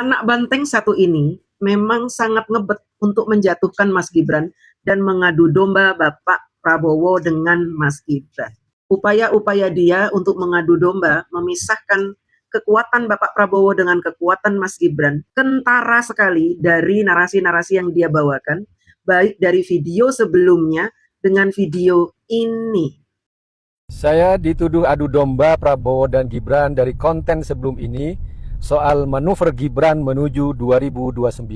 Anak banteng satu ini memang sangat ngebet untuk menjatuhkan Mas Gibran dan mengadu domba Bapak Prabowo dengan Mas Gibran. Upaya-upaya dia untuk mengadu domba memisahkan kekuatan Bapak Prabowo dengan kekuatan Mas Gibran kentara sekali dari narasi-narasi yang dia bawakan, baik dari video sebelumnya dengan video ini. Saya dituduh adu domba Prabowo dan Gibran dari konten sebelum ini soal manuver Gibran menuju 2029.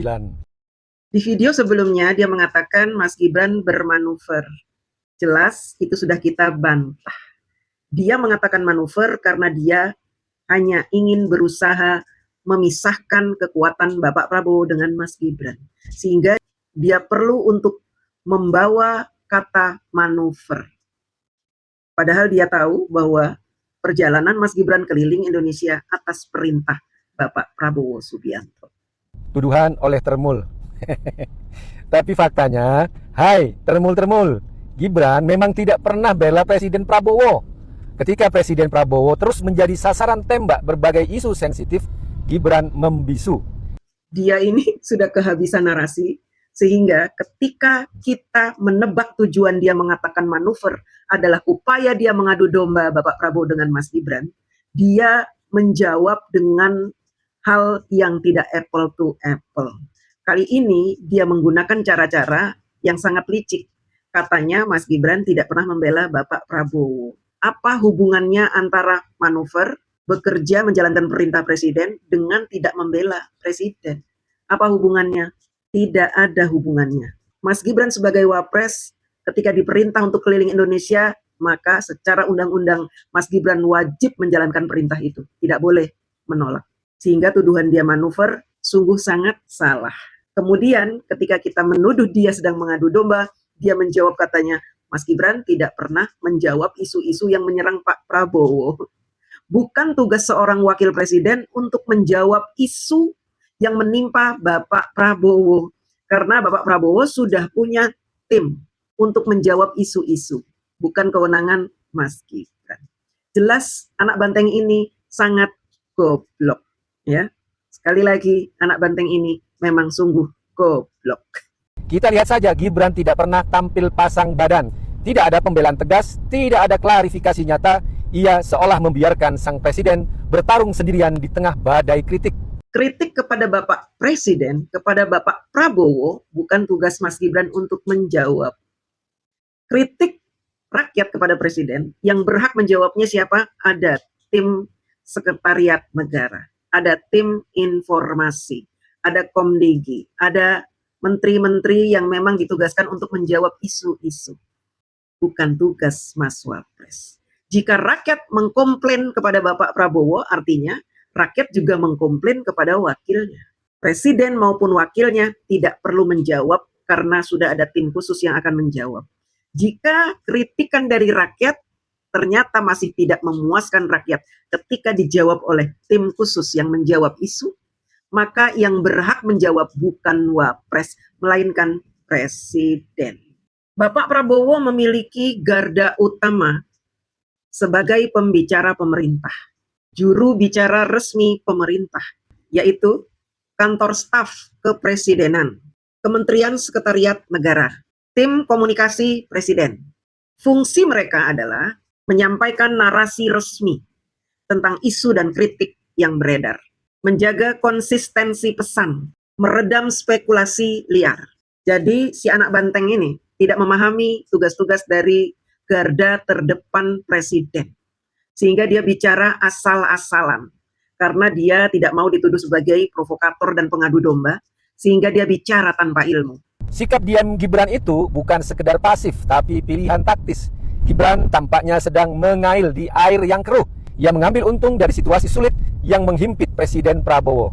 Di video sebelumnya dia mengatakan Mas Gibran bermanuver. Jelas itu sudah kita bantah. Dia mengatakan manuver karena dia hanya ingin berusaha memisahkan kekuatan Bapak Prabowo dengan Mas Gibran. Sehingga dia perlu untuk membawa kata manuver. Padahal dia tahu bahwa perjalanan Mas Gibran keliling Indonesia atas perintah Bapak Prabowo Subianto. Tuduhan oleh Termul. Tapi faktanya, hai Termul, Gibran memang tidak pernah bela Presiden Prabowo. Ketika Presiden Prabowo terus menjadi sasaran tembak berbagai isu sensitif, Gibran membisu. Dia ini sudah kehabisan narasi, sehingga ketika kita menebak tujuan dia mengatakan manuver adalah upaya dia mengadu domba Bapak Prabowo dengan Mas Gibran, dia menjawab dengan hal yang tidak apple to apple. Kali ini dia menggunakan cara-cara yang sangat licik. Katanya Mas Gibran tidak pernah membela Bapak Prabowo. Apa hubungannya antara manuver, bekerja menjalankan perintah presiden dengan tidak membela presiden? Apa hubungannya? Tidak ada hubungannya. Mas Gibran sebagai wapres ketika diperintah untuk keliling Indonesia, maka secara undang-undang Mas Gibran wajib menjalankan perintah itu. Tidak boleh menolak. Sehingga tuduhan dia manuver sungguh sangat salah. Kemudian ketika kita menuduh dia sedang mengadu domba, dia menjawab katanya, Mas Gibran tidak pernah menjawab isu-isu yang menyerang Pak Prabowo. Bukan tugas seorang wakil presiden untuk menjawab isu yang menimpa Bapak Prabowo. Karena Bapak Prabowo sudah punya tim untuk menjawab isu-isu. Bukan kewenangan Mas Gibran. Jelas anak banteng ini sangat goblok. Ya, sekali lagi anak banteng ini memang sungguh goblok. Kita lihat saja Gibran tidak pernah tampil pasang badan. Tidak ada pembelaan tegas, tidak ada klarifikasi nyata. Ia seolah membiarkan sang presiden bertarung sendirian di tengah badai kritik. Kritik kepada Bapak Presiden, kepada Bapak Prabowo, bukan tugas Mas Gibran untuk menjawab. Kritik rakyat kepada Presiden, yang berhak menjawabnya siapa? Ada tim sekretariat negara, ada tim informasi, ada Komdigi, ada menteri-menteri yang memang ditugaskan untuk menjawab isu-isu. Bukan tugas Mas Wapres. Jika rakyat mengkomplain kepada Bapak Prabowo, artinya rakyat juga mengkomplain kepada wakilnya. Presiden maupun wakilnya tidak perlu menjawab karena sudah ada tim khusus yang akan menjawab. Jika kritikan dari rakyat ternyata masih tidak memuaskan rakyat ketika dijawab oleh tim khusus yang menjawab isu, maka yang berhak menjawab bukan Wapres, melainkan Presiden. Bapak Prabowo memiliki garda utama sebagai pembicara pemerintah, juru bicara resmi pemerintah, yaitu kantor staf kepresidenan, Kementerian Sekretariat Negara, tim komunikasi presiden. Fungsi mereka adalah menyampaikan narasi resmi tentang isu dan kritik yang beredar, menjaga konsistensi pesan, meredam spekulasi liar. Jadi si anak banteng ini tidak memahami tugas-tugas dari garda terdepan presiden. Sehingga dia bicara asal-asalan. Karena dia tidak mau dituduh sebagai provokator dan pengadu domba, sehingga dia bicara tanpa ilmu. Sikap diam Gibran itu bukan sekedar pasif, tapi pilihan taktis. Gibran tampaknya sedang mengail di air yang keruh. Ia mengambil untung dari situasi sulit yang menghimpit Presiden Prabowo.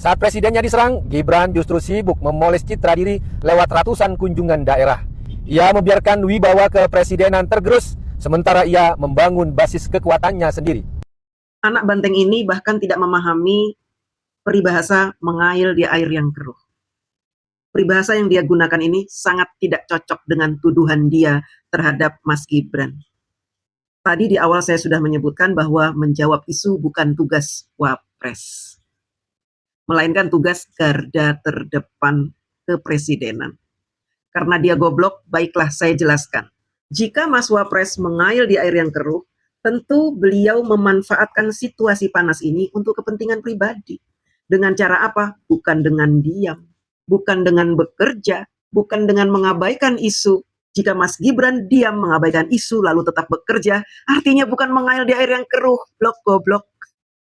Saat presidennya diserang, Gibran justru sibuk memoles citra diri lewat ratusan kunjungan daerah. Ia membiarkan wibawa kepresidenan tergerus, sementara ia membangun basis kekuatannya sendiri. Anak banteng ini bahkan tidak memahami peribahasa mengail di air yang keruh. Peribahasa yang dia gunakan ini sangat tidak cocok dengan tuduhan dia terhadap Mas Gibran. Tadi di awal saya sudah menyebutkan bahwa menjawab isu bukan tugas Wapres. melainkan tugas garda terdepan kepresidenan. Karena dia goblok, baiklah saya jelaskan. Jika Mas Wapres mengail di air yang keruh, tentu beliau memanfaatkan situasi panas ini untuk kepentingan pribadi. Dengan cara apa? Bukan dengan diam, bukan dengan bekerja, bukan dengan mengabaikan isu. Jika Mas Gibran diam mengabaikan isu lalu tetap bekerja, artinya bukan mengail di air yang keruh, goblok.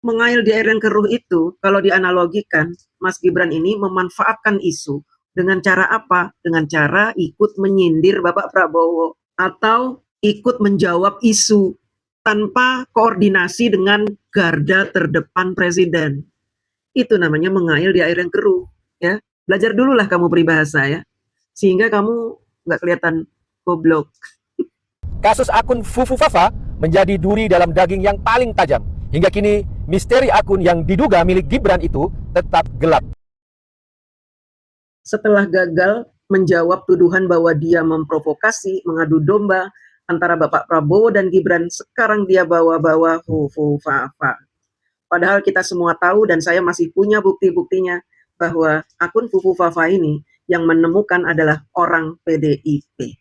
Mengail di air yang keruh itu, kalau dianalogikan, Mas Gibran ini memanfaatkan isu. Dengan cara apa? Dengan cara ikut menyindir Bapak Prabowo. Atau ikut menjawab isu tanpa koordinasi dengan garda terdepan presiden. Itu namanya mengail di air yang keruh. Ya, belajar dulu lah kamu peribahasa ya. Sehingga kamu nggak kelihatan goblok. Kasus akun Fufu Fafa menjadi duri dalam daging yang paling tajam. Hingga kini, misteri akun yang diduga milik Gibran itu tetap gelap. Setelah gagal menjawab tuduhan bahwa dia memprovokasi, mengadu domba antara Bapak Prabowo dan Gibran, sekarang dia bawa-bawa Fufu Fafa. Padahal kita semua tahu dan saya masih punya bukti-buktinya bahwa akun Fufu Fafa ini yang menemukan adalah orang PDIP.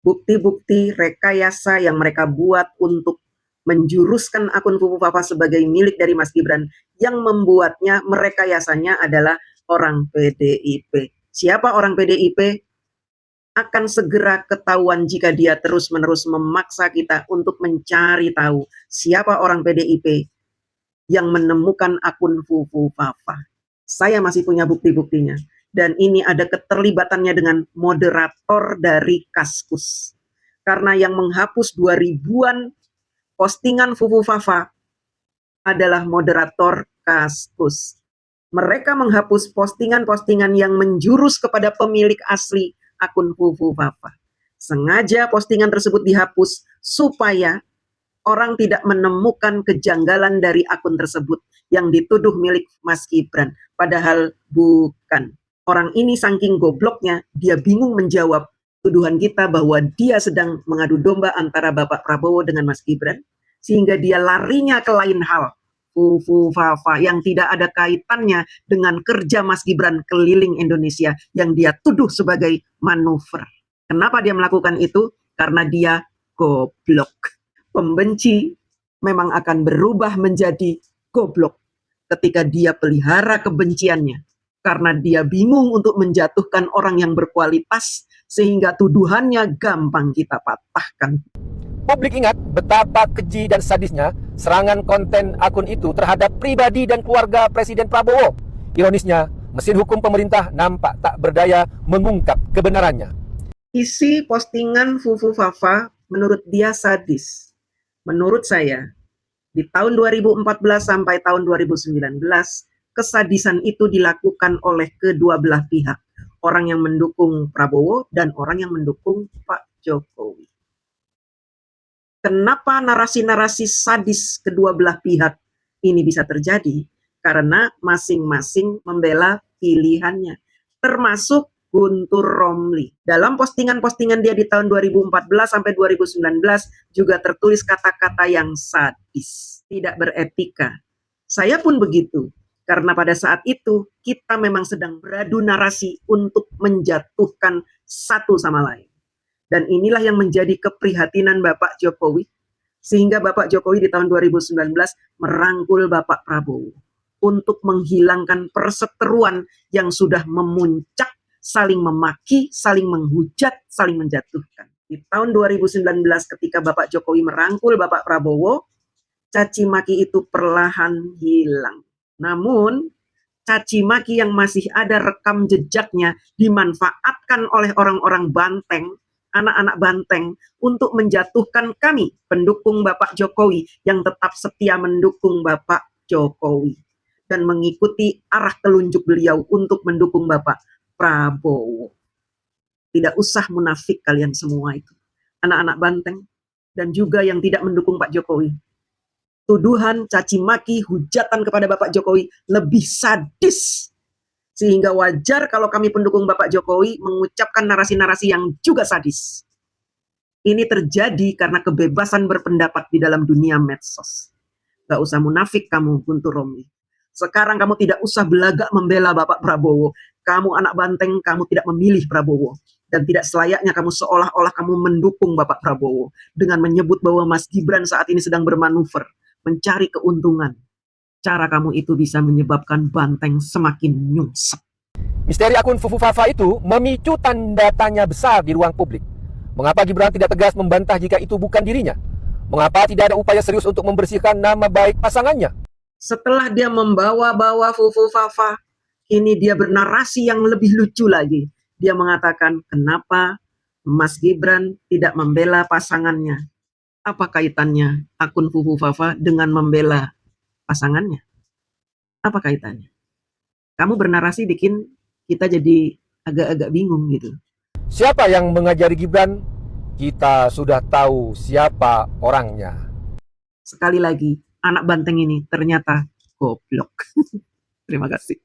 Bukti-bukti rekayasa yang mereka buat untuk menjuruskan akun Fufu Fafa sebagai milik dari Mas Gibran, yang membuatnya, merekayasanya adalah orang PDIP. Siapa orang PDIP? Akan segera ketahuan jika dia terus-menerus memaksa kita untuk mencari tahu siapa orang PDIP yang menemukan akun Fufu Fafa. Saya masih punya bukti-buktinya. Dan ini ada keterlibatannya dengan moderator dari Kaskus. Karena yang menghapus 2000-an postingan Fufu Fafa adalah moderator Kaskus. Mereka menghapus postingan-postingan yang menjurus kepada pemilik asli akun Fufu Fafa. Sengaja postingan tersebut dihapus supaya orang tidak menemukan kejanggalan dari akun tersebut yang dituduh milik Mas Gibran. Padahal bukan. Orang ini saking gobloknya, dia bingung menjawab tuduhan kita bahwa dia sedang mengadu domba antara Bapak Prabowo dengan Mas Gibran, sehingga dia larinya ke lain hal. Fufu Fafa yang tidak ada kaitannya dengan kerja Mas Gibran keliling Indonesia yang dia tuduh sebagai manuver. Kenapa dia melakukan itu? Karena dia goblok. Pembenci memang akan berubah menjadi goblok ketika dia pelihara kebenciannya. Karena dia bingung untuk menjatuhkan orang yang berkualitas, sehingga tuduhannya gampang kita patahkan. Publik ingat betapa keji dan sadisnya serangan konten akun itu terhadap pribadi dan keluarga Presiden Prabowo. Ironisnya, mesin hukum pemerintah nampak tak berdaya mengungkap kebenarannya. Isi postingan Fufu Fafa menurut dia sadis. Menurut saya, di tahun 2014 sampai tahun 2019, kesadisan itu dilakukan oleh kedua belah pihak. Orang yang mendukung Prabowo dan orang yang mendukung Pak Jokowi. Kenapa narasi-narasi sadis kedua belah pihak ini bisa terjadi? Karena masing-masing membela pilihannya. Termasuk Guntur Romli. Dalam postingan-postingan dia di tahun 2014 sampai 2019 juga tertulis kata-kata yang sadis, tidak beretika. Saya pun begitu. Karena pada saat itu kita memang sedang beradu narasi untuk menjatuhkan satu sama lain. Dan inilah yang menjadi keprihatinan Bapak Jokowi. Sehingga Bapak Jokowi di tahun 2019 merangkul Bapak Prabowo untuk menghilangkan perseteruan yang sudah memuncak, saling memaki, saling menghujat, saling menjatuhkan. Di tahun 2019 ketika Bapak Jokowi merangkul Bapak Prabowo, caci maki itu perlahan hilang. Namun, caci maki yang masih ada rekam jejaknya dimanfaatkan oleh orang-orang banteng, anak-anak banteng, untuk menjatuhkan kami, pendukung Bapak Jokowi, yang tetap setia mendukung Bapak Jokowi. Dan mengikuti arah telunjuk beliau untuk mendukung Bapak Prabowo. Tidak usah munafik kalian semua itu. Anak-anak banteng, dan juga yang tidak mendukung Pak Jokowi. Tuduhan, caci maki, hujatan kepada Bapak Jokowi lebih sadis. Sehingga wajar kalau kami pendukung Bapak Jokowi mengucapkan narasi-narasi yang juga sadis. Ini terjadi karena kebebasan berpendapat di dalam dunia medsos. Gak usah munafik kamu, Guntur Romli. Sekarang kamu tidak usah belagak membela Bapak Prabowo. Kamu anak banteng, kamu tidak memilih Prabowo. Dan tidak selayaknya kamu seolah-olah kamu mendukung Bapak Prabowo dengan menyebut bahwa Mas Gibran saat ini sedang bermanuver, mencari keuntungan. Cara kamu itu bisa menyebabkan banteng semakin nyungsep. Misteri akun Fufu Fafa itu memicu tanda tanya besar di ruang publik. Mengapa Gibran tidak tegas membantah jika itu bukan dirinya? Mengapa tidak ada upaya serius untuk membersihkan nama baik pasangannya? Setelah dia membawa-bawa Fufu Fafa, kini dia bernarasi yang lebih lucu lagi. Dia mengatakan, kenapa Mas Gibran tidak membela pasangannya? Apa kaitannya akun Fufu Fafa dengan membela pasangannya? Apa kaitannya? Kamu bernarasi bikin kita jadi agak-agak bingung gitu. Siapa yang mengajari Gibran? Kita sudah tahu siapa orangnya. Sekali lagi, anak banteng ini ternyata goblok. Terima kasih.